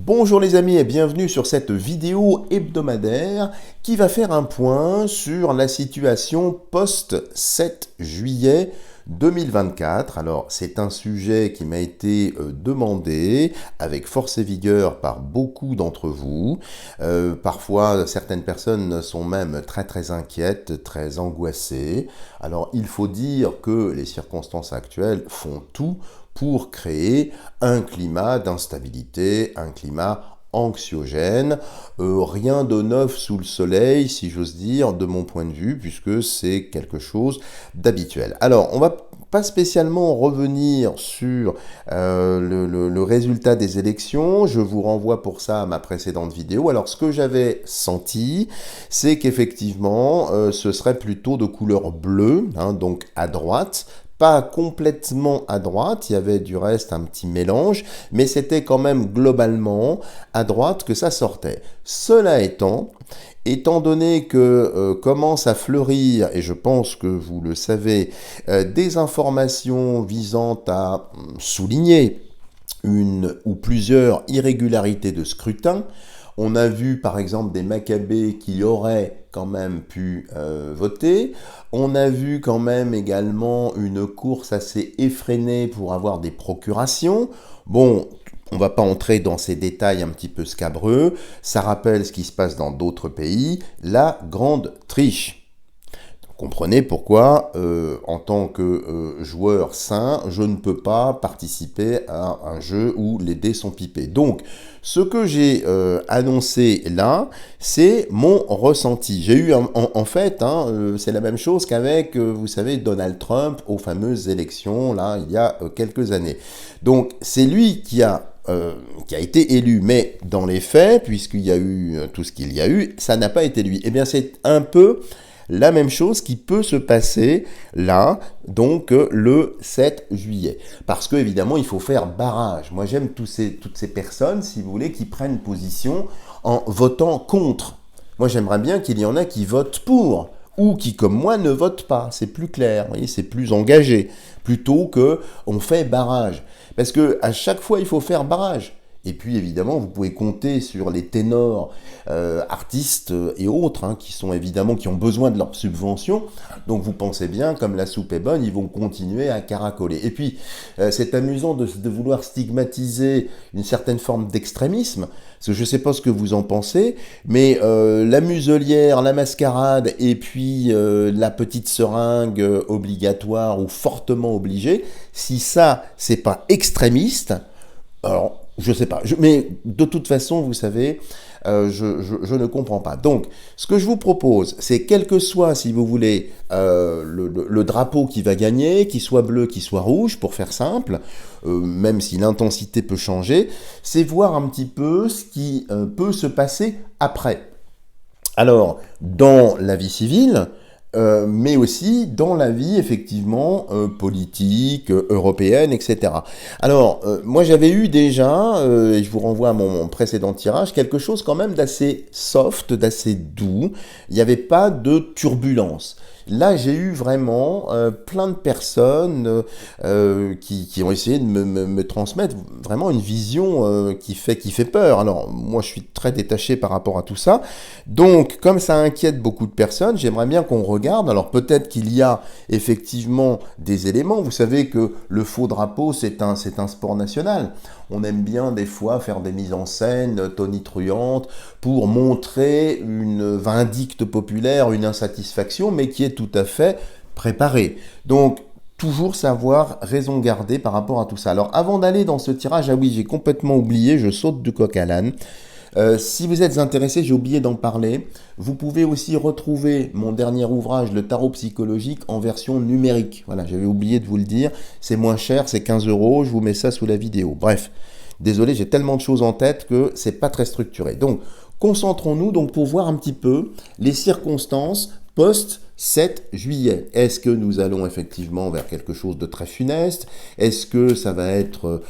Bonjour les amis et bienvenue sur cette vidéo hebdomadaire qui va faire un point sur la situation post-7 juillet 2024. Alors c'est un sujet qui m'a été demandé avec force et vigueur par beaucoup d'entre vous. Parfois certaines personnes sont même très inquiètes, très angoissées. Alors il faut dire que les circonstances actuelles font tout pour créer un climat d'instabilité, un climat anxiogène, rien de neuf sous le soleil, si j'ose dire, de mon point de vue, puisque c'est quelque chose d'habituel. Alors, on va pas spécialement revenir sur le résultat des élections, je vous renvoie pour ça à ma précédente vidéo. Alors, ce que j'avais senti, c'est qu'effectivement, ce serait plutôt de couleur bleue, donc à droite, pas complètement à droite, il y avait du reste un petit mélange, mais c'était quand même globalement à droite que ça sortait. Cela étant donné que commence à fleurir, et je pense que vous le savez, des informations visant à souligner une ou plusieurs irrégularités de scrutin. On a vu par exemple des Maccabées qui auraient quand même pu voter. On a vu quand même également une course assez effrénée pour avoir des procurations. Bon, on ne va pas entrer dans ces détails un petit peu scabreux. Ça rappelle ce qui se passe dans d'autres pays. La grande triche. Comprenez pourquoi, en tant que joueur sain, je ne peux pas participer à un jeu où les dés sont pipés. Donc, ce que j'ai annoncé là, c'est mon ressenti. J'ai eu, en fait, c'est la même chose qu'avec, vous savez, Donald Trump aux fameuses élections, là, il y a quelques années. Donc, c'est lui qui a été élu, mais dans les faits, puisqu'il y a eu tout ce qu'il y a eu, ça n'a pas été lui. Eh bien, c'est un peu la même chose qui peut se passer là, donc le 7 juillet. Parce que évidemment, il faut faire barrage. Moi, j'aime toutes ces personnes, si vous voulez, qui prennent position en votant contre. Moi, j'aimerais bien qu'il y en a qui votent pour, ou qui, comme moi, ne votent pas. C'est plus clair, vous voyez, c'est plus engagé, plutôt que on fait barrage. Parce que à chaque fois, il faut faire barrage. Et puis évidemment, vous pouvez compter sur les ténors, artistes et autres, qui ont besoin de leurs subventions. Donc vous pensez bien, comme la soupe est bonne, ils vont continuer à caracoler. Et puis, c'est amusant de vouloir stigmatiser une certaine forme d'extrémisme, parce que je ne sais pas ce que vous en pensez, mais la muselière, la mascarade, et puis la petite seringue obligatoire ou fortement obligée, si ça, c'est pas extrémiste, alors, je sais pas, mais de toute façon, vous savez, je ne comprends pas. Donc, ce que je vous propose, c'est quel que soit, si vous voulez, le drapeau qui va gagner, qu'il soit bleu, qu'il soit rouge, pour faire simple, même si l'intensité peut changer, c'est voir un petit peu ce qui peut se passer après. Alors, dans la vie civile, mais aussi dans la vie effectivement politique, européenne, etc. Alors, moi j'avais eu déjà, et je vous renvoie à mon précédent tirage, quelque chose quand même d'assez soft, d'assez doux. Il n'y avait pas de turbulence. Là, j'ai eu vraiment plein de personnes qui ont essayé de me transmettre vraiment une vision qui fait peur. Alors, moi, je suis très détaché par rapport à tout ça. Donc, comme ça inquiète beaucoup de personnes, j'aimerais bien qu'on regarde. Alors, peut-être qu'il y a effectivement des éléments. Vous savez que le faux drapeau, c'est un sport national. On aime bien des fois faire des mises en scène tonitruantes pour montrer une vindicte populaire, une insatisfaction, mais qui est tout à fait préparée. Donc, toujours savoir raison garder par rapport à tout ça. Alors, avant d'aller dans ce tirage, ah oui, j'ai complètement oublié, je saute du coq à l'âne. Si vous êtes intéressé, j'ai oublié d'en parler, vous pouvez aussi retrouver mon dernier ouvrage, le tarot psychologique, en version numérique. Voilà, j'avais oublié de vous le dire, c'est moins cher, c'est 15 €, je vous mets ça sous la vidéo. Bref, désolé, j'ai tellement de choses en tête que c'est pas très structuré. Donc, concentrons-nous donc pour voir un petit peu les circonstances post-7 juillet. Est-ce que nous allons effectivement vers quelque chose de très funeste? Est-ce que ça va être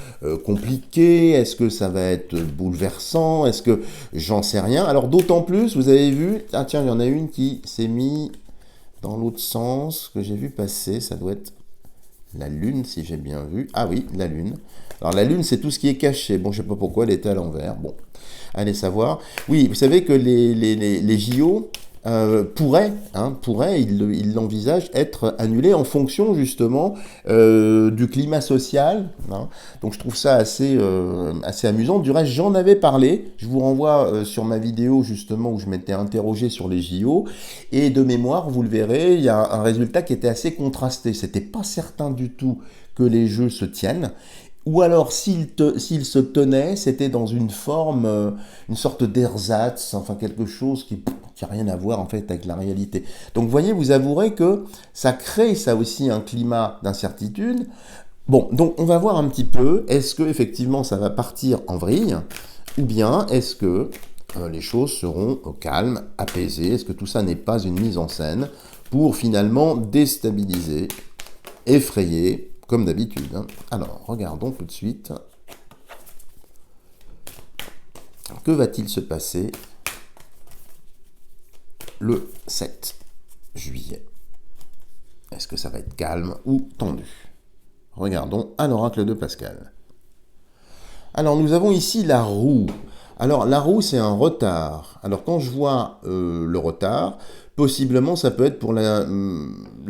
compliqué? Est-ce que ça va être bouleversant? Est-ce que j'en sais rien? Alors d'autant plus, vous avez vu, ah tiens, il y en a une qui s'est mise dans l'autre sens, que j'ai vu passer, ça doit être la lune si j'ai bien vu. Ah oui, la lune. Alors la Lune, c'est tout ce qui est caché. Bon, je sais pas pourquoi elle était à l'envers. Bon, allez savoir. Oui, vous savez que les JO pourraient, ils l'envisagent, être annulés en fonction justement du climat social. Hein. Donc je trouve ça assez amusant. Du reste, j'en avais parlé. Je vous renvoie sur ma vidéo justement où je m'étais interrogé sur les JO. Et de mémoire, vous le verrez, il y a un résultat qui était assez contrasté. C'était pas certain du tout que les Jeux se tiennent. Ou alors, s'il se tenait, c'était dans une forme, une sorte d'ersatz, enfin quelque chose qui n'a rien à voir en fait avec la réalité. Donc, vous voyez, vous avouerez que ça crée ça aussi un climat d'incertitude. Bon, donc on va voir un petit peu, est-ce que effectivement ça va partir en vrille, ou bien est-ce que les choses seront au calme, apaisées, est-ce que tout ça n'est pas une mise en scène pour finalement déstabiliser, effrayer, comme d'habitude. Alors, regardons tout de suite. Que va-t-il se passer le 7 juillet? Est-ce que ça va être calme ou tendu? Regardons à l'oracle de Pascal. Alors, nous avons ici la roue. Alors, la roue, c'est un retard. Alors, quand je vois le retard, possiblement, ça peut être pour la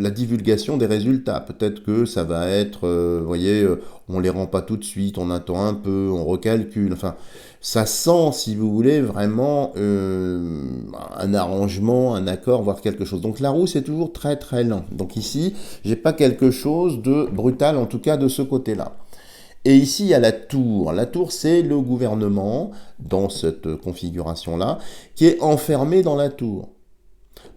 divulgation des résultats. Peut-être que ça va être, vous voyez, on les rend pas tout de suite, on attend un peu, on recalcule. Enfin, ça sent, si vous voulez, vraiment un arrangement, un accord, voire quelque chose. Donc, la roue, c'est toujours très, très lent. Donc ici, j'ai pas quelque chose de brutal, en tout cas de ce côté-là. Et ici, il y a la tour. La tour, c'est le gouvernement, dans cette configuration-là, qui est enfermé dans la tour.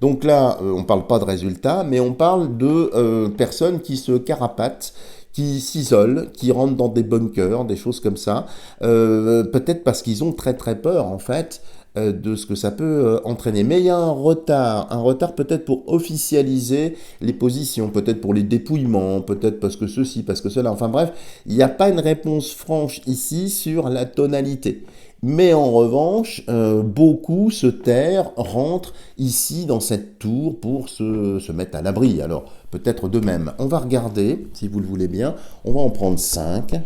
Donc là, on ne parle pas de résultats, mais on parle de personnes qui se carapatent, qui s'isolent, qui rentrent dans des bunkers, des choses comme ça. Peut-être parce qu'ils ont très très peur, en fait, de ce que ça peut entraîner. Mais il y a un retard peut-être pour officialiser les positions, peut-être pour les dépouillements, peut-être parce que ceci, parce que cela. Enfin bref, il n'y a pas une réponse franche ici sur la tonalité. Mais en revanche, beaucoup se tairent, rentrent ici dans cette tour pour se mettre à l'abri. Alors, peut-être de même. On va regarder, si vous le voulez bien. On va en prendre 5.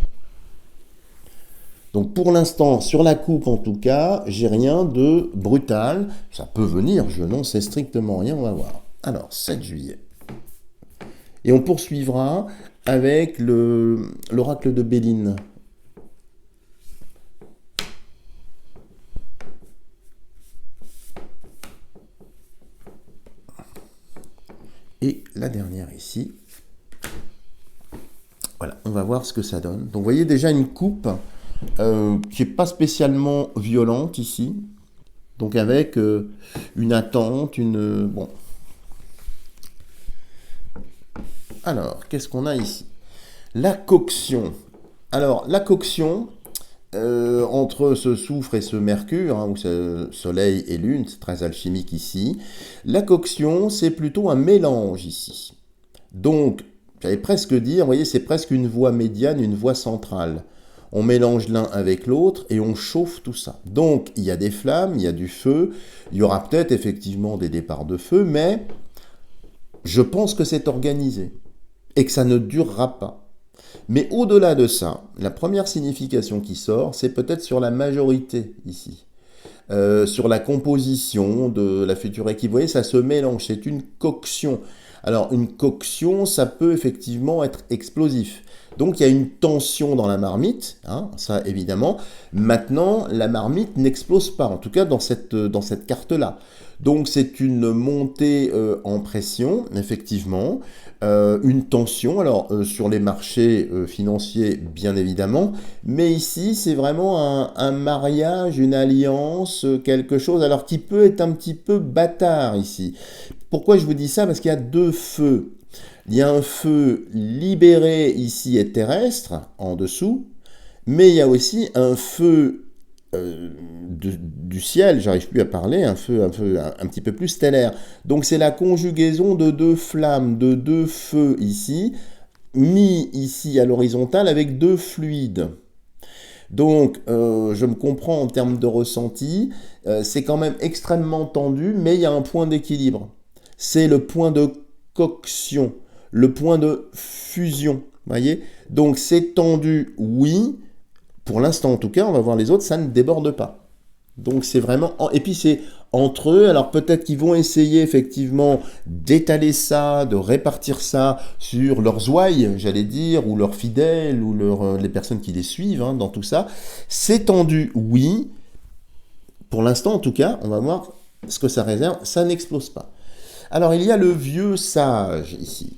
Donc pour l'instant, sur la coupe en tout cas, j'ai rien de brutal. Ça peut venir, je n'en sais strictement rien, on va voir. Alors, 7 juillet. Et on poursuivra avec l'oracle de Béline. Et la dernière ici. Voilà, on va voir ce que ça donne. Donc vous voyez déjà une coupe qui n'est pas spécialement violente ici. Donc avec une attente, bon. Alors, qu'est-ce qu'on a ici? La coction. Alors, la coction, entre ce soufre et ce mercure, ou ce soleil et lune, c'est très alchimique ici. La coction, c'est plutôt un mélange ici. Donc, j'allais presque dire, vous voyez, c'est presque une voie médiane, une voie centrale. On mélange l'un avec l'autre et on chauffe tout ça. Donc, il y a des flammes, il y a du feu, il y aura peut-être effectivement des départs de feu, mais je pense que c'est organisé et que ça ne durera pas. Mais au-delà de ça, la première signification qui sort, c'est peut-être sur la majorité ici. Sur la composition de la future équipe. Vous voyez, ça se mélange, c'est une coction. Alors, une coction, ça peut effectivement être explosif. Donc, il y a une tension dans la marmite, hein, ça évidemment. Maintenant, la marmite n'explose pas, en tout cas dans cette carte-là. Donc, c'est une montée en pression, effectivement, une tension, alors sur les marchés financiers, bien évidemment, mais ici, c'est vraiment un mariage, une alliance, quelque chose, alors qui peut être un petit peu bâtard ici. Pourquoi je vous dis ça? Parce qu'il y a deux feux. Il y a un feu libéré ici et terrestre, en dessous, mais il y a aussi un feu du ciel, j'arrive plus à parler, un feu un petit peu plus stellaire. Donc c'est la conjugaison de deux flammes, de deux feux ici, mis ici à l'horizontale avec deux fluides. Donc, je me comprends en termes de ressenti, c'est quand même extrêmement tendu, mais il y a un point d'équilibre. C'est le point de coction, le point de fusion. Voyez? Donc c'est tendu, oui. Pour l'instant en tout cas, on va voir les autres, ça ne déborde pas. Donc c'est vraiment... Et puis c'est entre eux, alors peut-être qu'ils vont essayer effectivement d'étaler ça, de répartir ça sur leurs ouailles, j'allais dire, ou leurs fidèles, ou les personnes qui les suivent hein, dans tout ça. C'est tendu, oui. Pour l'instant en tout cas, on va voir ce que ça réserve, ça n'explose pas. Alors il y a le vieux sage ici,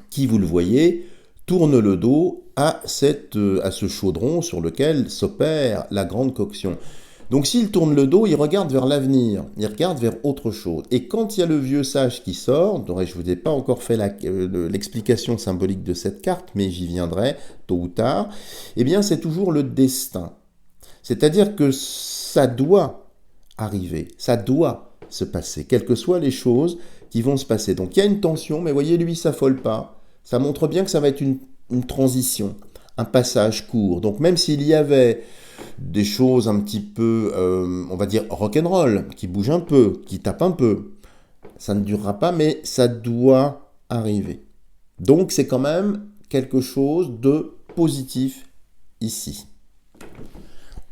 qui vous le voyez, tourne le dos à ce chaudron sur lequel s'opère la grande coction. Donc s'il tourne le dos, il regarde vers l'avenir, il regarde vers autre chose. Et quand il y a le vieux sage qui sort, donc je ne vous ai pas encore fait l'explication symbolique de cette carte, mais j'y viendrai tôt ou tard, eh bien c'est toujours le destin. C'est-à-dire que ça doit arriver, ça doit se passer, quelles que soient les choses qui vont se passer. Donc il y a une tension, mais voyez, lui, il s'affole pas. Ça montre bien que ça va être une transition, un passage court. Donc même s'il y avait des choses un petit peu, on va dire, rock'n'roll, qui bougent un peu, qui tapent un peu, ça ne durera pas, mais ça doit arriver. Donc c'est quand même quelque chose de positif ici.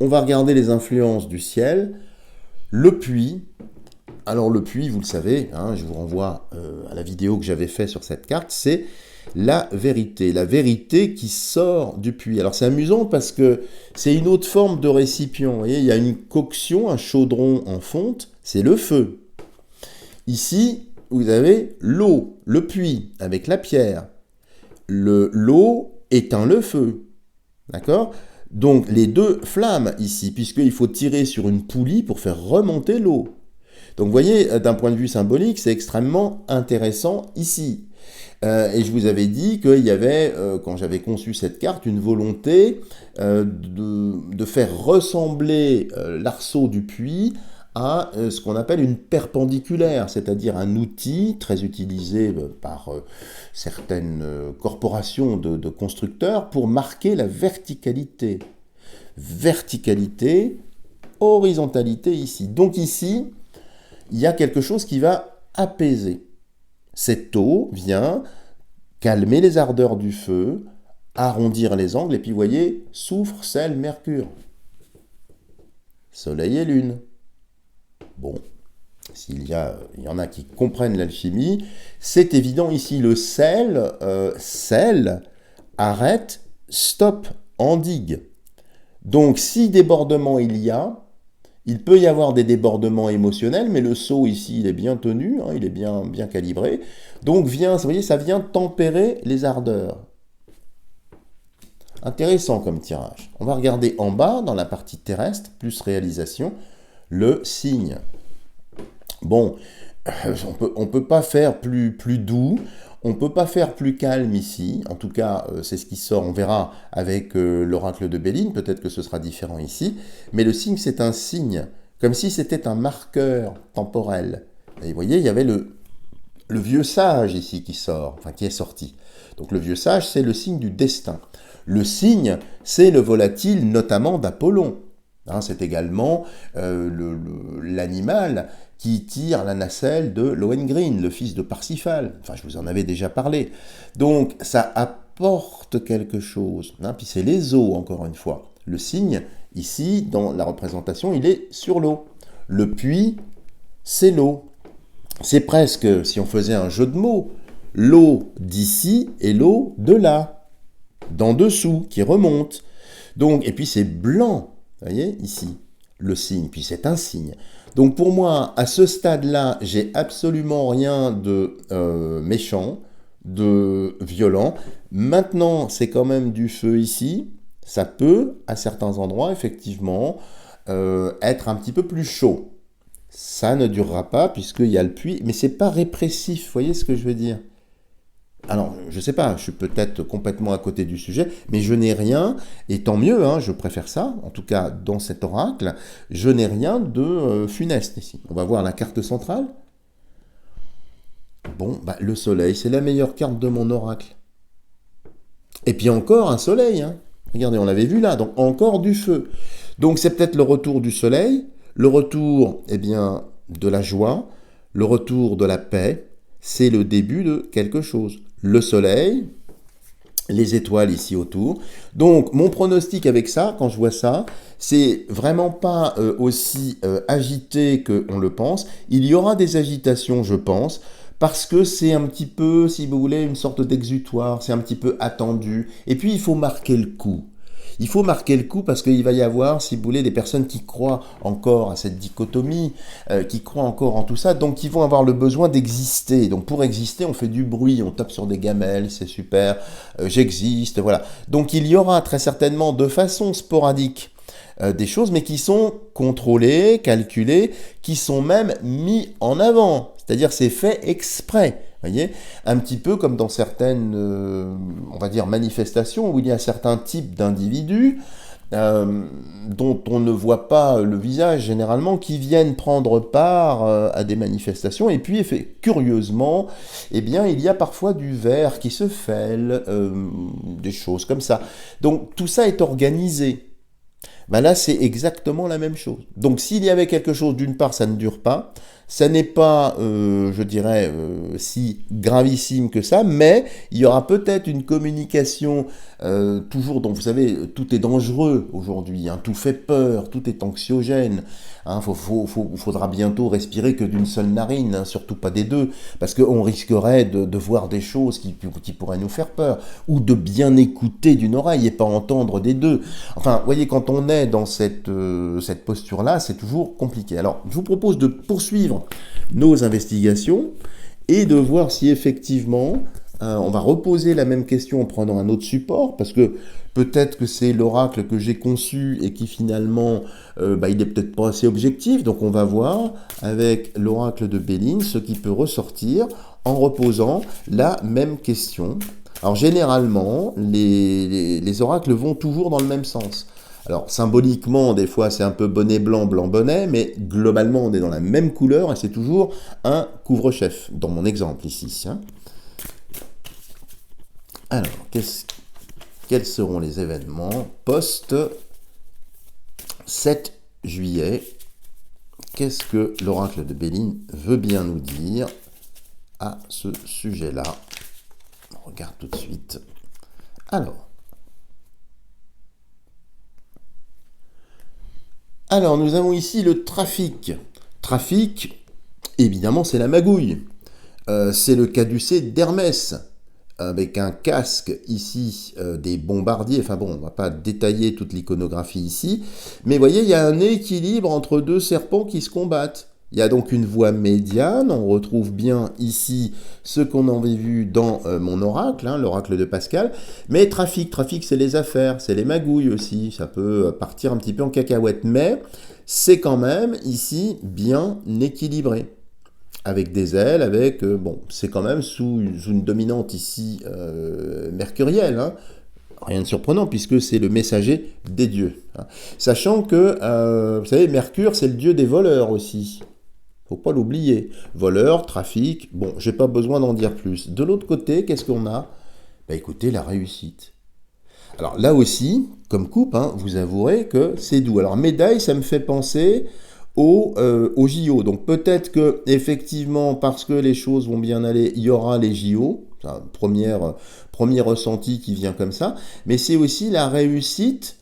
On va regarder les influences du ciel. Le puits. Alors le puits, vous le savez, hein, je vous renvoie à la vidéo que j'avais faite sur cette carte, c'est la vérité qui sort du puits. Alors c'est amusant parce que c'est une autre forme de récipient. Vous voyez, il y a une coction, un chaudron en fonte, c'est le feu. Ici, vous avez l'eau, le puits avec la pierre. L'eau éteint le feu. D'accord ? Donc les deux flammes ici, puisqu'il faut tirer sur une poulie pour faire remonter l'eau. Donc vous voyez, d'un point de vue symbolique, c'est extrêmement intéressant ici. Et je vous avais dit qu'il y avait, quand j'avais conçu cette carte, une volonté de faire ressembler l'arceau du puits à ce qu'on appelle une perpendiculaire, c'est-à-dire un outil très utilisé par certaines corporations de constructeurs pour marquer la verticalité. Verticalité, horizontalité ici. Donc ici, il y a quelque chose qui va apaiser. Cette eau vient calmer les ardeurs du feu, arrondir les angles, et puis vous voyez, soufre, sel, mercure. Soleil et lune. Bon, il y en a qui comprennent l'alchimie, c'est évident ici, le sel, arrête, stop, endigue. Donc si débordement il peut y avoir des débordements émotionnels, mais le seau ici, il est bien tenu, hein, il est bien calibré. Donc vous voyez, ça vient tempérer les ardeurs. Intéressant comme tirage. On va regarder en bas, dans la partie terrestre, plus réalisation, le signe. Bon, on peut pas faire plus doux, on peut pas faire plus calme ici. En tout cas, c'est ce qui sort, on verra avec l'oracle de Béline, peut-être que ce sera différent ici. Mais le signe, c'est un signe, comme si c'était un marqueur temporel. Et vous voyez, il y avait le vieux sage ici qui sort, enfin qui est sorti. Donc le vieux sage, c'est le signe du destin. Le signe, c'est le volatile, notamment d'Apollon. Hein, c'est également l'animal qui tire la nacelle de Lohengrin, le fils de Parsifal. Enfin, je vous en avais déjà parlé. Donc, ça apporte quelque chose. Hein, puis c'est les eaux, encore une fois. Le signe, ici, dans la représentation, il est sur l'eau. Le puits, c'est l'eau. C'est presque, si on faisait un jeu de mots, l'eau d'ici et l'eau de là, d'en dessous, qui remonte. Donc, et puis c'est blanc, vous voyez, ici, le signe, puis c'est un signe. Donc pour moi, à ce stade-là, j'ai absolument rien de méchant, de violent. Maintenant, c'est quand même du feu ici. Ça peut, à certains endroits, effectivement, être un petit peu plus chaud. Ça ne durera pas puisqu'il y a le puits, mais c'est pas répressif, vous voyez ce que je veux dire? Alors, je ne sais pas, je suis peut-être complètement à côté du sujet, mais je n'ai rien, et tant mieux, hein, je préfère ça, en tout cas dans cet oracle, je n'ai rien de funeste ici. On va voir la carte centrale. Bon, le soleil, c'est la meilleure carte de mon oracle. Et puis encore un soleil, hein. Regardez, on l'avait vu là, donc encore du feu. Donc c'est peut-être le retour du soleil, le retour, eh bien, de la joie, le retour de la paix, c'est le début de quelque chose. Le soleil, les étoiles ici autour. Donc mon pronostic avec ça, quand je vois ça, c'est vraiment pas aussi agité qu'on le pense. Il y aura des agitations, je pense, parce que c'est un petit peu, si vous voulez, une sorte d'exutoire, c'est un petit peu attendu. Et puis il faut marquer le coup. Il faut marquer le coup parce qu'il va y avoir, si vous voulez, des personnes qui croient encore à cette dichotomie, qui croient encore en tout ça, donc qui vont avoir le besoin d'exister. Donc pour exister, on fait du bruit, on tape sur des gamelles, c'est super, j'existe, voilà. Donc il y aura très certainement de façon sporadique des choses, mais qui sont contrôlées, calculées, qui sont même mis en avant. C'est-à-dire c'est fait exprès. Voyez, un petit peu comme dans certaines, on va dire, manifestations où il y a certains types d'individus dont on ne voit pas le visage généralement, qui viennent prendre part à des manifestations. Et puis, curieusement, eh bien, il y a parfois du verre qui se fêle, des choses comme ça. Donc, tout ça est organisé. Ben là, c'est exactement la même chose. Donc, s'il y avait quelque chose, d'une part, ça ne dure pas, ça n'est pas, je dirais, si gravissime que ça, mais il y aura peut-être une communication toujours, donc vous savez, tout est dangereux aujourd'hui, hein, tout fait peur, tout est anxiogène. Hein, faudra bientôt respirer que d'une seule narine, hein, surtout pas des deux, parce qu'on risquerait de voir des choses qui pourraient nous faire peur, ou de bien écouter d'une oreille et pas entendre des deux. Enfin, vous voyez, quand on est dans cette posture-là, c'est toujours compliqué. Alors, je vous propose de poursuivre nos investigations et de voir si effectivement on va reposer la même question en prenant un autre support, parce que peut-être que c'est l'oracle que j'ai conçu et qui finalement il est peut-être pas assez objectif, donc on va voir avec l'oracle de Béline ce qui peut ressortir en reposant la même question. Alors généralement les oracles vont toujours dans le même sens. Alors symboliquement, des fois c'est un peu bonnet blanc, blanc bonnet, mais globalement on est dans la même couleur et c'est toujours un couvre-chef, dans mon exemple ici. Hein. Alors, quels seront les événements post-7 juillet? Qu'est-ce que l'oracle de Béline veut bien nous dire à ce sujet-là? On regarde tout de suite. Alors, nous avons ici le trafic. Trafic, évidemment, c'est la magouille. C'est le caducée d'Hermès, avec un casque ici des bombardiers. Enfin bon, on ne va pas détailler toute l'iconographie ici. Mais vous voyez, il y a un équilibre entre deux serpents qui se combattent. Il y a donc une voie médiane, on retrouve bien ici ce qu'on avait vu dans mon oracle, hein, l'oracle de Pascal, mais trafic, c'est les affaires, c'est les magouilles aussi, ça peut partir un petit peu en cacahuète, mais c'est quand même ici bien équilibré, avec des ailes, avec, c'est quand même sous une dominante ici mercurielle, hein. Rien de surprenant puisque c'est le messager des dieux. Hein. Sachant que, vous savez, Mercure, c'est le dieu des voleurs aussi. Faut pas l'oublier. Voleurs, trafic, bon, j'ai pas besoin d'en dire plus. De l'autre côté, qu'est-ce qu'on a? Écoutez, la réussite. Alors là aussi, comme coupe, hein, vous avouerez que c'est doux. Alors médaille, ça me fait penser au JO. Donc peut-être que effectivement, parce que les choses vont bien aller, il y aura les JO. C'est un premier ressenti qui vient comme ça. Mais c'est aussi la réussite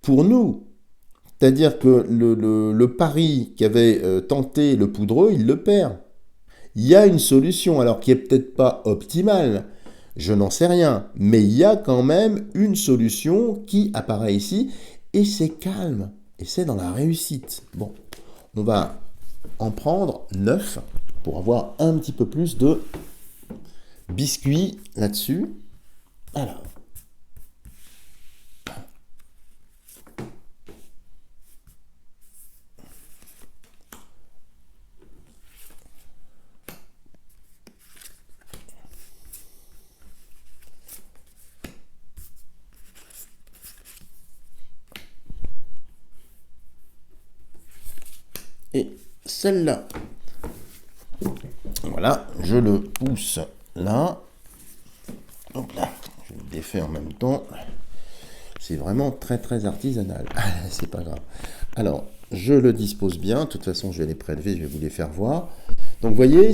pour nous. C'est-à-dire que le pari qu'avait tenté le poudreux, il le perd. Il y a une solution, alors qui est peut-être pas optimale, je n'en sais rien, mais il y a quand même une solution qui apparaît ici, et c'est calme, et c'est dans la réussite. Bon, on va en prendre 9 pour avoir un petit peu plus de biscuits là-dessus. Alors. Et celle-là, voilà, je le pousse là. Donc là, je le défais en même temps. C'est vraiment très très artisanal. C'est pas grave. Alors, je le dispose bien. De toute façon, je vais les prélever, je vais vous les faire voir. Donc, vous voyez,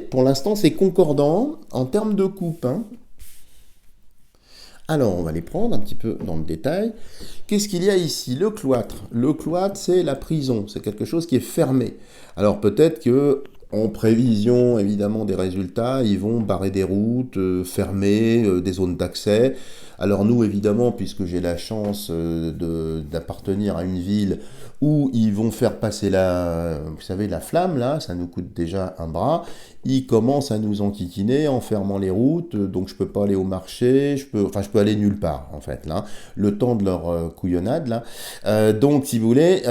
pour l'instant, c'est concordant en termes de coupe. Hein. Alors, on va les prendre un petit peu dans le détail. Qu'est-ce qu'il y a ici? Le cloître. Le cloître, c'est la prison. C'est quelque chose qui est fermé. Alors, peut-être que, en prévision, évidemment, des résultats, ils vont barrer des routes, fermer des zones d'accès. Alors, nous, évidemment, puisque j'ai la chance d'appartenir à une ville où ils vont faire passer vous savez, la flamme, là, ça nous coûte déjà un bras. Ils commencent à nous enquiquiner en fermant les routes, donc je peux pas aller au marché, je peux aller nulle part, en fait, là, le temps de leur couillonnade, là. Donc, si vous voulez,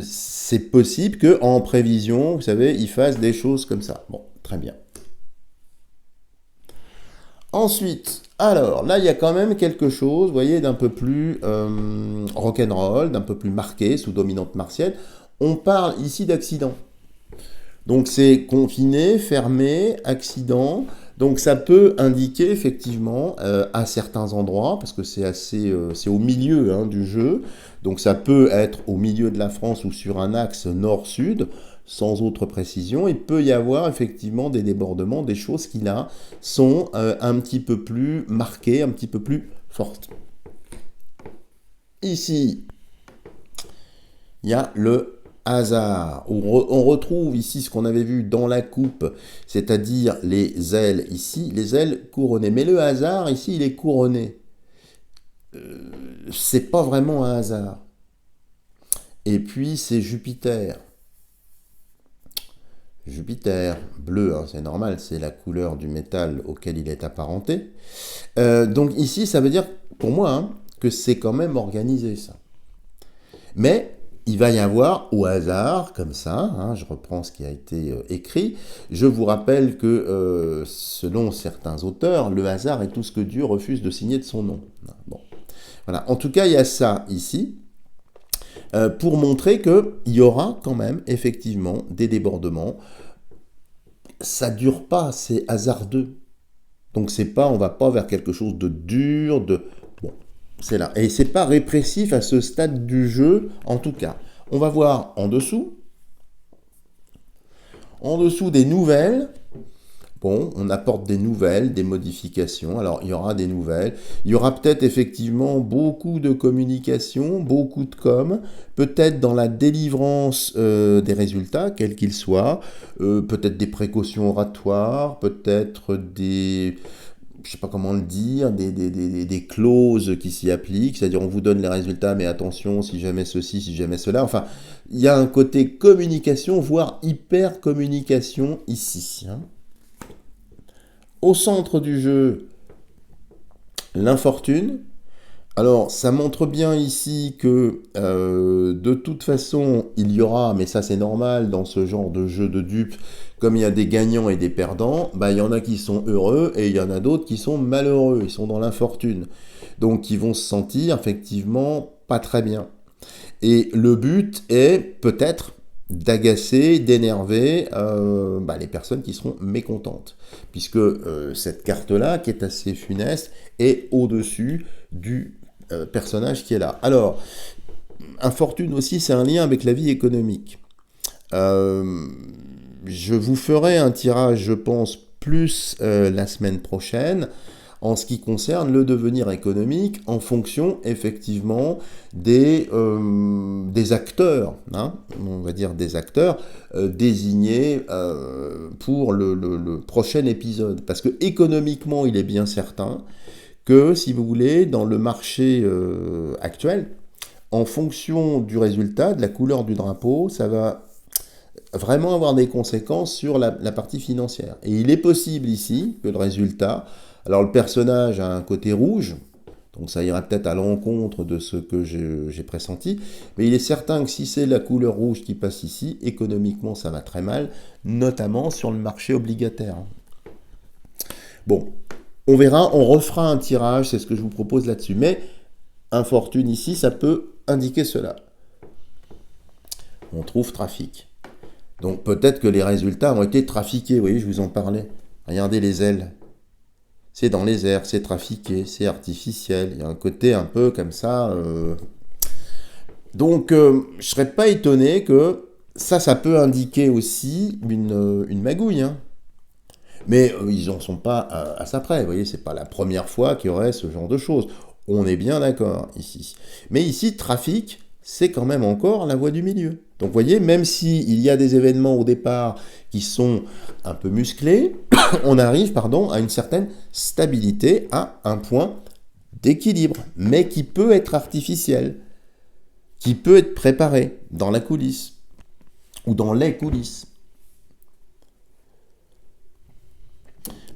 c'est possible qu'en prévision, vous savez, ils fassent des choses comme ça. Bon, très bien. Ensuite, alors, là, il y a quand même quelque chose, vous voyez, d'un peu plus rock'n'roll, d'un peu plus marqué, sous dominante martienne. On parle ici d'accident. Donc, c'est confiné, fermé, accident. Donc, ça peut indiquer, effectivement, à certains endroits, parce que c'est au milieu hein, du jeu. Donc, ça peut être au milieu de la France ou sur un axe nord-sud, sans autre précision. Il peut y avoir effectivement des débordements, des choses qui là sont un petit peu plus marquées, un petit peu plus fortes. Ici, il y a le hasard. On retrouve ici ce qu'on avait vu dans la coupe, c'est-à-dire les ailes ici, les ailes couronnées. Mais le hasard ici, il est couronné. C'est pas vraiment un hasard. Et puis c'est Jupiter. Jupiter, bleu, hein, c'est normal, c'est la couleur du métal auquel il est apparenté. Donc ici, ça veut dire, pour moi, hein, que c'est quand même organisé, ça. Mais il va y avoir, au hasard, comme ça, hein, je reprends ce qui a été écrit, je vous rappelle que, selon certains auteurs, le hasard est tout ce que Dieu refuse de signer de son nom. Bon. Voilà. En tout cas, il y a ça ici. Pour montrer qu'il y aura quand même effectivement des débordements. Ça dure pas, c'est hasardeux. Donc c'est pas, on va pas vers quelque chose de dur, bon, c'est là. Et c'est pas répressif à ce stade du jeu, en tout cas. On va voir en dessous des nouvelles. Bon, on apporte des nouvelles, des modifications. Alors, il y aura des nouvelles. Il y aura peut-être effectivement beaucoup de communication, beaucoup de com. Peut-être dans la délivrance des résultats, quels qu'ils soient. Peut-être des précautions oratoires. Peut-être des... je sais pas comment le dire, des clauses qui s'y appliquent. C'est-à-dire, on vous donne les résultats, mais attention, si jamais ceci, si jamais cela. Enfin, il y a un côté communication, voire hyper communication ici, hein. Au centre du jeu, l'infortune. Alors, ça montre bien ici que de toute façon, il y aura, mais ça c'est normal dans ce genre de jeu de dupes, comme il y a des gagnants et des perdants, bah, il y en a qui sont heureux et il y en a d'autres qui sont malheureux, ils sont dans l'infortune. Donc, ils vont se sentir effectivement pas très bien. Et le but est peut-être d'agacer, d'énerver les personnes qui seront mécontentes. Puisque cette carte-là, qui est assez funeste, est au-dessus du personnage qui est là. Alors, infortune aussi, c'est un lien avec la vie économique. Je vous ferai un tirage, je pense, plus la semaine prochaine, en ce qui concerne le devenir économique, en fonction effectivement des acteurs, hein, on va dire des acteurs désignés pour le prochain épisode. Parce que économiquement, il est bien certain que, si vous voulez, dans le marché actuel, en fonction du résultat, de la couleur du drapeau, ça va vraiment avoir des conséquences sur la partie financière. Et il est possible ici que le résultat... Alors le personnage a un côté rouge, donc ça ira peut-être à l'encontre de ce que j'ai pressenti, mais il est certain que si c'est la couleur rouge qui passe ici, économiquement ça va très mal, notamment sur le marché obligataire. Bon, on verra, on refera un tirage, c'est ce que je vous propose là-dessus, mais infortune ici, ça peut indiquer cela. On trouve trafic. Donc peut-être que les résultats ont été trafiqués, vous voyez, je vous en parlais. Regardez les ailes. C'est dans les airs, c'est trafiqué, c'est artificiel. Il y a un côté un peu comme ça. Donc, je ne serais pas étonné que ça peut indiquer aussi une magouille, hein. Mais ils n'en sont pas à ça près, vous voyez, c'est pas la première fois qu'il y aurait ce genre de choses. On est bien d'accord ici. Mais ici, trafic, c'est quand même encore la voie du milieu. Donc vous voyez, même s'il y a des événements au départ qui sont un peu musclés, on arrive à une certaine stabilité, à un point d'équilibre, mais qui peut être artificiel, qui peut être préparé dans la coulisse ou dans les coulisses.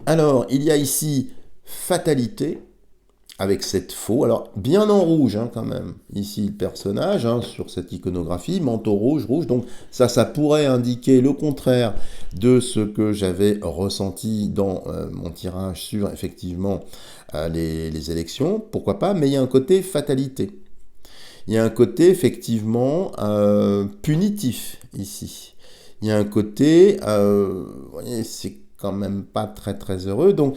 Alors, il y a ici fatalité, avec cette faux, alors bien en rouge quand même, ici le personnage, sur cette iconographie, manteau rouge, donc ça pourrait indiquer le contraire de ce que j'avais ressenti dans mon tirage sur, effectivement, les élections, pourquoi pas, mais il y a un côté fatalité. Il y a un côté, effectivement, punitif, ici. Il y a un côté, vous voyez, c'est quand même pas très très heureux, donc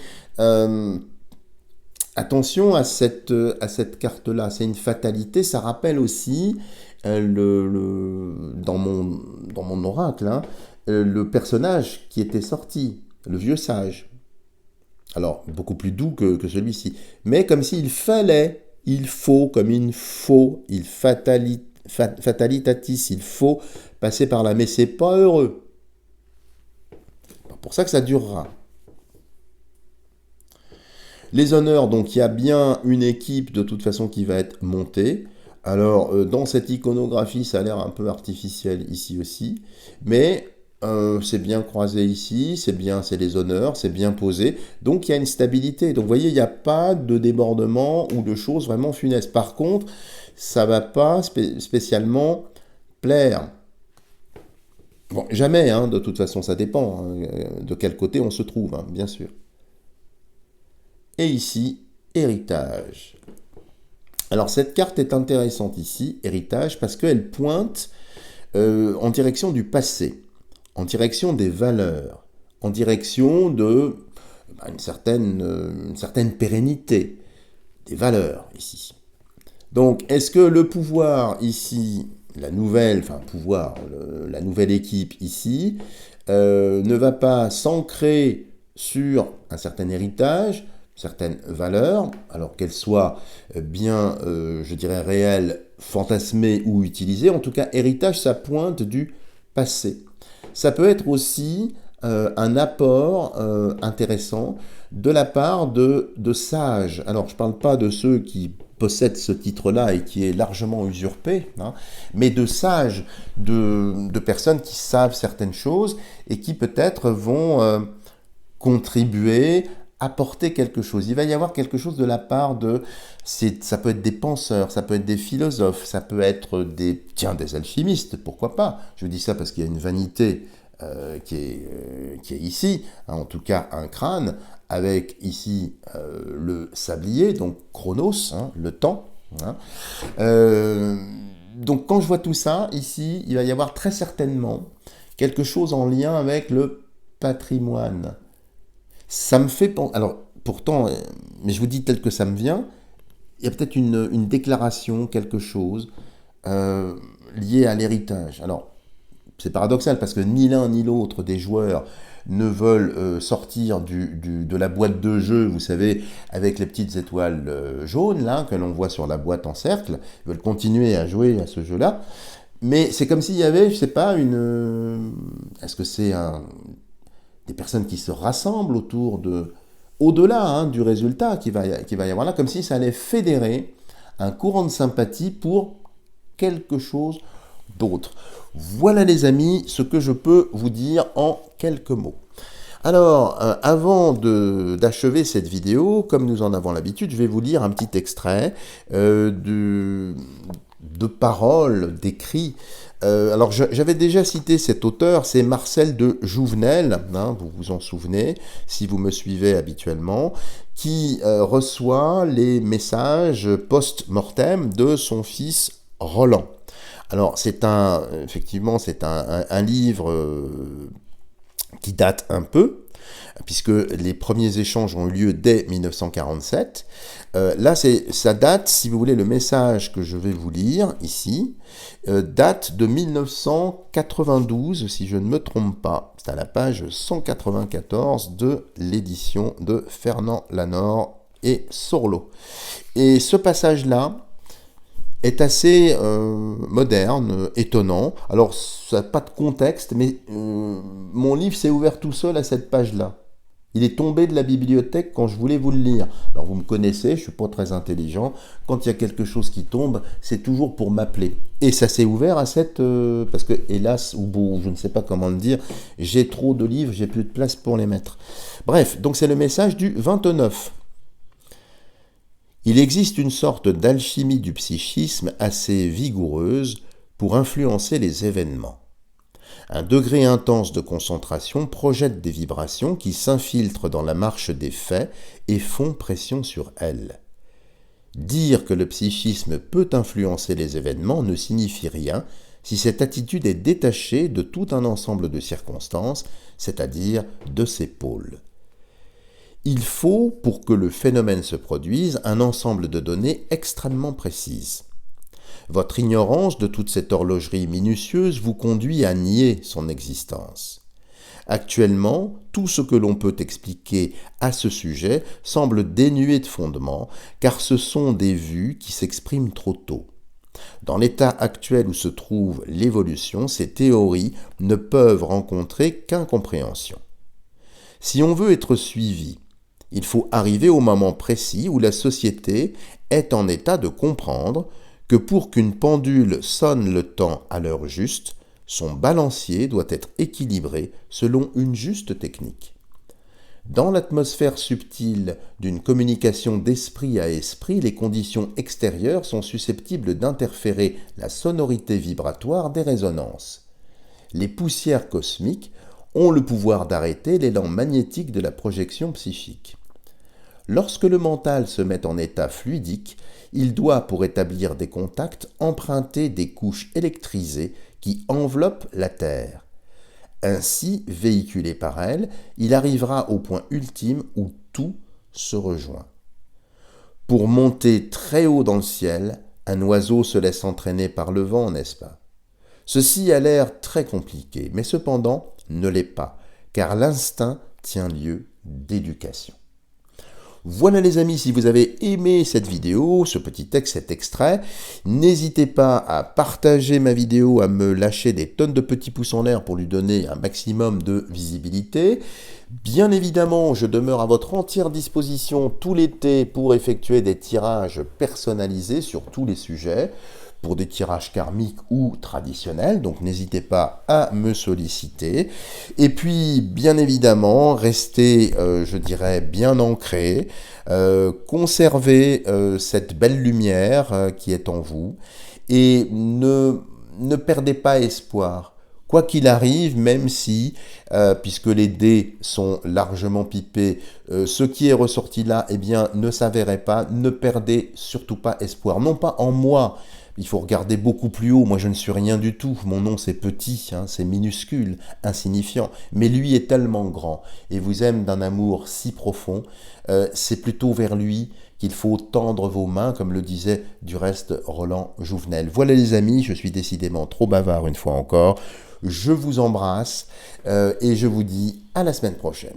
attention à cette carte-là, c'est une fatalité, ça rappelle aussi dans mon oracle, le personnage qui était sorti, le vieux sage. Alors, beaucoup plus doux que celui-ci, mais comme s'il fallait, il faut, comme il faut, fatalitatis, il faut passer par là, mais c'est pas heureux. C'est pour ça que ça durera. Les honneurs, donc il y a bien une équipe de toute façon qui va être montée. Alors dans cette iconographie, ça a l'air un peu artificiel ici aussi, mais c'est bien croisé ici, c'est les honneurs, c'est bien posé, donc il y a une stabilité. Donc vous voyez, il n'y a pas de débordement ou de choses vraiment funestes. Par contre, ça ne va pas spécialement plaire. Bon, jamais, de toute façon, ça dépend de quel côté on se trouve, bien sûr. Et ici, héritage. Alors cette carte est intéressante ici, héritage, parce qu'elle pointe en direction du passé, en direction des valeurs, en direction de une certaine pérennité des valeurs ici. Donc est-ce que le pouvoir ici, la nouvelle équipe ici, ne va pas s'ancrer sur un certain héritage, certaines valeurs, alors qu'elles soient bien, je dirais, réelles, fantasmées ou utilisées. En tout cas, héritage, ça pointe du passé. Ça peut être aussi un apport intéressant de la part de sages. Alors, je ne parle pas de ceux qui possèdent ce titre-là et qui est largement usurpé, mais de sages, de personnes qui savent certaines choses et qui peut-être vont contribuer apporter quelque chose. Il va y avoir quelque chose de la part ça peut être des penseurs, ça peut être des philosophes, ça peut être des alchimistes, pourquoi pas. Je dis ça parce qu'il y a une vanité qui est ici, en tout cas un crâne, avec ici le sablier, donc Chronos, le temps. Donc quand je vois tout ça, ici, il va y avoir très certainement quelque chose en lien avec le patrimoine. Ça me fait penser, alors pourtant, mais je vous dis tel que ça me vient, il y a peut-être une déclaration, quelque chose lié à l'héritage. Alors, c'est paradoxal parce que ni l'un ni l'autre des joueurs ne veulent sortir de la boîte de jeu, vous savez, avec les petites étoiles jaunes là que l'on voit sur la boîte en cercle. Ils veulent continuer à jouer à ce jeu-là. Mais c'est comme s'il y avait, je sais pas, est-ce que c'est des personnes qui se rassemblent au-delà du résultat qui va y avoir là, comme si ça allait fédérer un courant de sympathie pour quelque chose d'autre. Voilà les amis, ce que je peux vous dire en quelques mots. Alors, avant d'achever cette vidéo, comme nous en avons l'habitude, je vais vous lire un petit extrait de paroles, d'écrits. Alors j'avais déjà cité cet auteur, c'est Marcel de Jouvenel, vous vous en souvenez, si vous me suivez habituellement, qui reçoit les messages post-mortem de son fils Roland. Alors effectivement c'est un livre qui date un peu, puisque les premiers échanges ont eu lieu dès 1947. Là, ça date, si vous voulez, le message que je vais vous lire ici, date de 1992, si je ne me trompe pas. C'est à la page 194 de l'édition de Fernand Lanor et Sorlo. Et ce passage-là est assez moderne, étonnant. Alors, ça n'a pas de contexte, mais mon livre s'est ouvert tout seul à cette page-là. Il est tombé de la bibliothèque quand je voulais vous le lire. Alors, vous me connaissez, je ne suis pas très intelligent. Quand il y a quelque chose qui tombe, c'est toujours pour m'appeler. Et ça s'est ouvert à cette... parce que, hélas, ou je ne sais pas comment le dire, j'ai trop de livres, j'ai plus de place pour les mettre. Bref, donc c'est le message du 29. Il existe une sorte d'alchimie du psychisme assez vigoureuse pour influencer les événements. Un degré intense de concentration projette des vibrations qui s'infiltrent dans la marche des faits et font pression sur elles. Dire que le psychisme peut influencer les événements ne signifie rien si cette attitude est détachée de tout un ensemble de circonstances, c'est-à-dire de ses pôles. Il faut, pour que le phénomène se produise, un ensemble de données extrêmement précises. Votre ignorance de toute cette horlogerie minutieuse vous conduit à nier son existence. Actuellement, tout ce que l'on peut expliquer à ce sujet semble dénué de fondement, car ce sont des vues qui s'expriment trop tôt. Dans l'état actuel où se trouve l'évolution, ces théories ne peuvent rencontrer qu'incompréhension. Si on veut être suivi, il faut arriver au moment précis où la société est en état de comprendre que pour qu'une pendule sonne le temps à l'heure juste, son balancier doit être équilibré selon une juste technique. Dans l'atmosphère subtile d'une communication d'esprit à esprit, les conditions extérieures sont susceptibles d'interférer la sonorité vibratoire des résonances. Les poussières cosmiques ont le pouvoir d'arrêter l'élan magnétique de la projection psychique. Lorsque le mental se met en état fluidique, il doit, pour établir des contacts, emprunter des couches électrisées qui enveloppent la Terre. Ainsi, véhiculé par elle, il arrivera au point ultime où tout se rejoint. Pour monter très haut dans le ciel, un oiseau se laisse entraîner par le vent, n'est-ce pas ? Ceci a l'air très compliqué, mais cependant ne l'est pas, car l'instinct tient lieu d'éducation. Voilà les amis, si vous avez aimé cette vidéo, ce petit texte, cet extrait, n'hésitez pas à partager ma vidéo, à me lâcher des tonnes de petits pouces en l'air pour lui donner un maximum de visibilité. Bien évidemment, je demeure à votre entière disposition tout l'été pour effectuer des tirages personnalisés sur tous les sujets, pour des tirages karmiques ou traditionnels, donc n'hésitez pas à me solliciter. Et puis, bien évidemment, restez, je dirais, bien ancré, conservez cette belle lumière qui est en vous, et ne perdez pas espoir. Quoi qu'il arrive, même si, puisque les dés sont largement pipés, ce qui est ressorti là, eh bien, ne s'avérait pas, ne perdez surtout pas espoir. Non pas en moi, il faut regarder beaucoup plus haut, moi je ne suis rien du tout, mon nom c'est petit, c'est minuscule, insignifiant, mais lui est tellement grand, et vous aime d'un amour si profond, c'est plutôt vers lui qu'il faut tendre vos mains, comme le disait du reste Roland Jouvenel. Voilà les amis, je suis décidément trop bavard une fois encore, je vous embrasse, et je vous dis à la semaine prochaine.